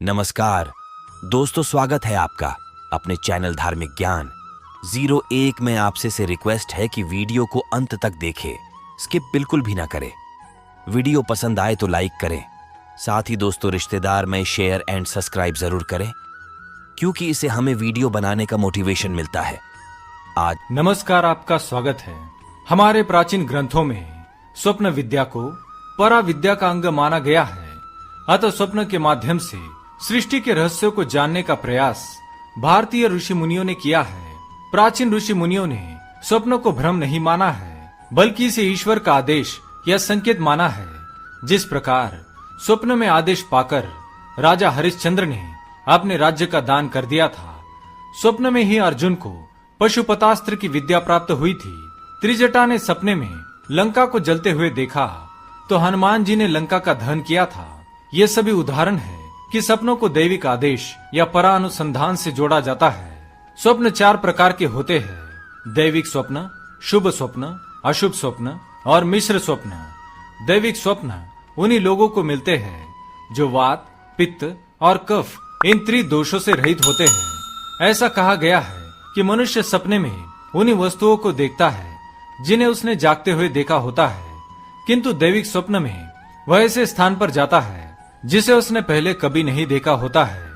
नमस्कार दोस्तों, स्वागत है आपका अपने चैनल धार्मिक ज्ञान 01 में। आपसे से रिक्वेस्ट है कि वीडियो को अंत तक देखें, स्किप बिल्कुल भी ना करें। वीडियो पसंद आए तो लाइक करें, साथ ही दोस्तों रिश्तेदार में शेयर एंड सब्सक्राइब जरूर करें, क्योंकि इससे हमें वीडियो बनाने का मोटिवेशन मिलता है। आज नमस्कार, आपका स्वागत है। हमारे प्राचीन ग्रंथों में स्वप्न विद्या को परा विद्या का अंग माना गया है। अतः स्वप्न के माध्यम से सृष्टि के रहस्यों को जानने का प्रयास भारतीय ऋषि मुनियों ने किया है। प्राचीन ऋषि मुनियों ने स्वप्नों को भ्रम नहीं माना है, बल्कि इसे ईश्वर का आदेश या संकेत माना है। जिस प्रकार स्वप्न में आदेश पाकर राजा हरिश्चंद्र ने अपने राज्य का दान कर दिया था, स्वप्न में ही अर्जुन को पशुपतास्त्र की विद्या प्राप्त हुई थी। त्रिजटा ने सपने में लंका को जलते हुए देखा, तो हनुमान जी ने लंका का दहन किया था। ये सभी उदाहरण है कि सपनों को दैविक आदेश या परानुसंधान से जोड़ा जाता है। स्वप्न 4 प्रकार के होते हैं: दैविक स्वप्न, शुभ स्वप्न, अशुभ स्वप्न और मिश्र स्वप्न। दैविक स्वप्न उन्हीं लोगों को मिलते हैं जो वात, पित्त और कफ इन त्रिदोषों से रहित होते हैं। ऐसा कहा गया है कि मनुष्य सपने में उन्हीं वस्तुओं को देखता है जिन्हें उसने जागते हुए देखा होता है, किंतु दैविक स्वप्न में वह ऐसे स्थान पर जाता है जिसे उसने पहले कभी नहीं देखा होता है।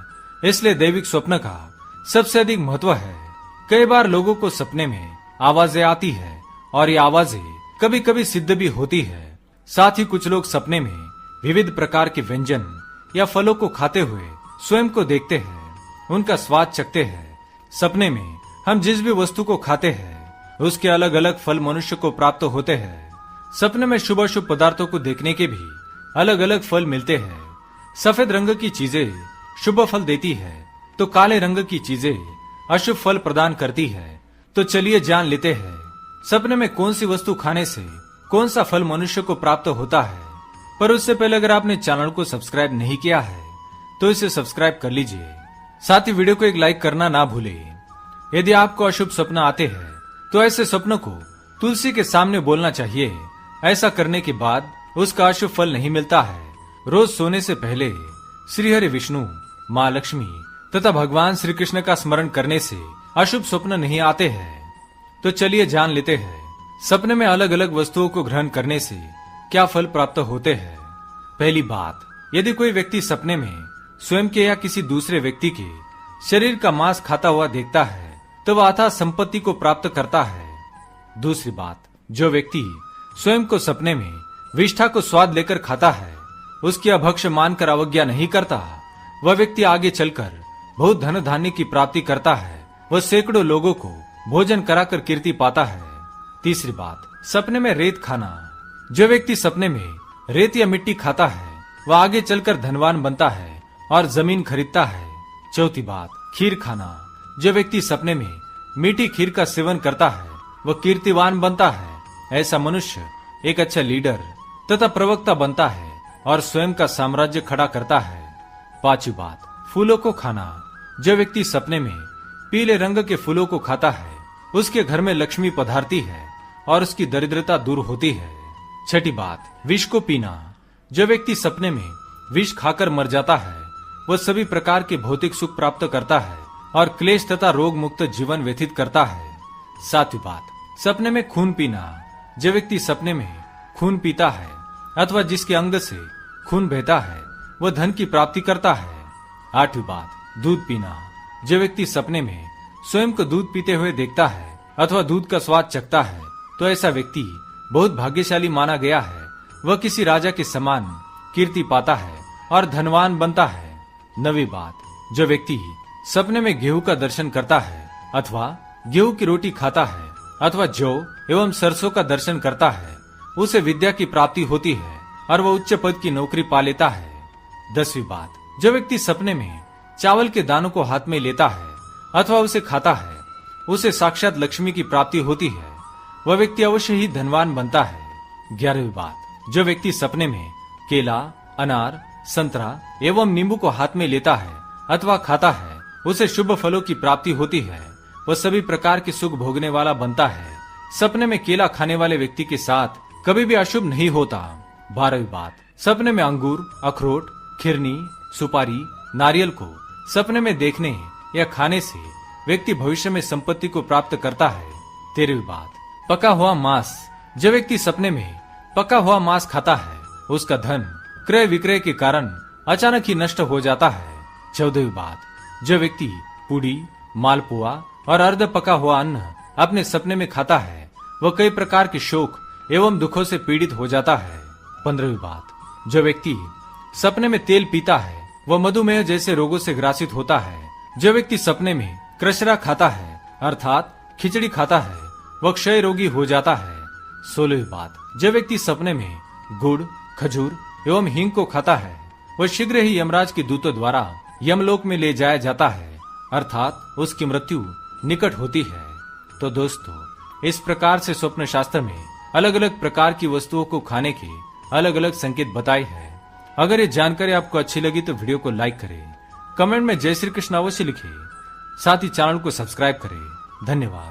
इसलिए दैविक स्वप्न का सबसे अधिक महत्व है। कई बार लोगों को सपने में आवाजें आती है और ये आवाजें कभी कभी सिद्ध भी होती है। साथ ही कुछ लोग सपने में विविध प्रकार के व्यंजन या फलों को खाते हुए स्वयं को देखते हैं, उनका स्वाद चखते हैं। सपने में हम जिस भी वस्तु को खाते हैं उसके अलग अलग फल मनुष्य को प्राप्त होते हैं। सपने में शुभ अशुभ पदार्थों को देखने के भी अलग अलग फल मिलते हैं। सफेद रंग की चीजें शुभ फल देती है तो काले रंग की चीजें अशुभ फल प्रदान करती है। तो चलिए जान लेते हैं सपने में कौन सी वस्तु खाने से कौन सा फल मनुष्य को प्राप्त होता है। पर उससे पहले अगर आपने चैनल को सब्सक्राइब नहीं किया है तो इसे सब्सक्राइब कर लीजिए। साथ ही वीडियो को एक लाइक करना ना भूलें। यदि आपको अशुभ सपना आते हैं तो ऐसे सपनों को तुलसी के सामने बोलना चाहिए। ऐसा करने के बाद उसका अशुभ फल नहीं मिलता है। रोज सोने से पहले श्री हरि विष्णु, माँ लक्ष्मी तथा भगवान श्री कृष्ण का स्मरण करने से अशुभ स्वप्न नहीं आते हैं। तो चलिए जान लेते हैं सपने में अलग अलग वस्तुओं को ग्रहण करने से क्या फल प्राप्त होते हैं। पहली बात, यदि कोई व्यक्ति सपने में स्वयं के या किसी दूसरे व्यक्ति के शरीर का मांस खाता हुआ देखता है तो वह अथाह संपत्ति को प्राप्त करता है। दूसरी बात, जो व्यक्ति स्वयं को सपने में विष्ठा को स्वाद लेकर खाता है उसकी अभक्ष मानकर अवज्ञा नहीं करता, वह व्यक्ति आगे चलकर बहुत धन धान्य की प्राप्ति करता है। वह सैकड़ों लोगों को भोजन कराकर कीर्ति पाता है। तीसरी बात, सपने में रेत खाना। जो व्यक्ति सपने में रेत या मिट्टी खाता है वह आगे चलकर धनवान बनता है और जमीन खरीदता है। चौथी बात, खीर खाना। जो व्यक्ति सपने में मीठी खीर का सेवन करता है वह कीर्तिवान बनता है। ऐसा मनुष्य एक अच्छा लीडर तथा प्रवक्ता बनता है और स्वयं का साम्राज्य खड़ा करता है। पांचवी बात, फूलों को खाना। जो व्यक्ति सपने में पीले रंग के फूलों को खाता है उसके घर में लक्ष्मी पधारती है और उसकी दरिद्रता दूर होती है। छठी बात, विष को पीना। जो व्यक्ति सपने में विष खाकर मर जाता है वह सभी प्रकार के भौतिक सुख प्राप्त करता है और क्लेश तथा रोग मुक्त जीवन व्यतीत करता है। सातवीं बात, सपने में खून पीना। जो व्यक्ति सपने में खून पीता है अथवा जिसके अंग से खून बहता है वह धन की प्राप्ति करता है। आठवीं बात, दूध पीना। जो व्यक्ति सपने में स्वयं को दूध पीते हुए देखता है अथवा दूध का स्वाद चखता है तो ऐसा व्यक्ति बहुत भाग्यशाली माना गया है। वह किसी राजा के समान कीर्ति पाता है और धनवान बनता है। नवीं बात, जो व्यक्ति सपने में गेहूं का दर्शन करता है अथवा गेहूं की रोटी खाता है अथवा जौ एवं सरसों का दर्शन करता है उसे विद्या की प्राप्ति होती है और वह उच्च पद की नौकरी पा लेता है। 10वीं बात, जो व्यक्ति सपने में चावल के दानों को हाथ में लेता है अथवा उसे खाता है उसे साक्षात लक्ष्मी की प्राप्ति होती है। वह व्यक्ति अवश्य ही धनवान बनता है। 11वीं बात, जो व्यक्ति सपने में केला, अनार, संतरा एवं नींबू को हाथ में लेता है अथवा खाता है उसे शुभ फलों की प्राप्ति होती है। वह सभी प्रकार के सुख भोगने वाला बनता है। सपने में केला खाने वाले व्यक्ति के साथ कभी भी अशुभ नहीं होता। 12वीं बात, सपने में अंगूर, अखरोट, खिरनी, सुपारी नारियल को सपने में देखने या खाने से व्यक्ति भविष्य में संपत्ति को प्राप्त करता है। 13वीं बात, पका हुआ मांस। जब व्यक्ति सपने में पका हुआ मांस खाता है, उसका धन क्रय विक्रय के कारण अचानक ही नष्ट हो जाता है। 14वीं बात, जो व्यक्ति पूड़ी, मालपुआ और अर्ध पका हुआ अन्न अपने सपने में खाता है, वह कई प्रकार के शोक एवं दुखों से पीड़ित हो जाता है। 15वीं बात, जो व्यक्ति सपने में तेल पीता है, वह मधुमेह जैसे रोगों से ग्रासित होता है। जो व्यक्ति सपने में क्रशरा खाता है अर्थात खिचड़ी खाता है, वह क्षय रोगी हो जाता है। 16वीं बात, जो व्यक्ति सपने में गुड़, खजूर एवं हींग को खाता है, वह शीघ्र ही यमराज के दूतों द्वारा यमलोक में ले जाया जाता है अर्थात उसकी मृत्यु निकट होती है। तो दोस्तों, इस प्रकार से स्वप्न शास्त्र में अलग अलग प्रकार की वस्तुओं को खाने के अलग अलग संकेत बताए हैं। अगर ये जानकारी आपको अच्छी लगी तो वीडियो को लाइक करें, कमेंट में जय श्री कृष्ण अवश्य लिखें, साथ ही चैनल को सब्सक्राइब करें। धन्यवाद।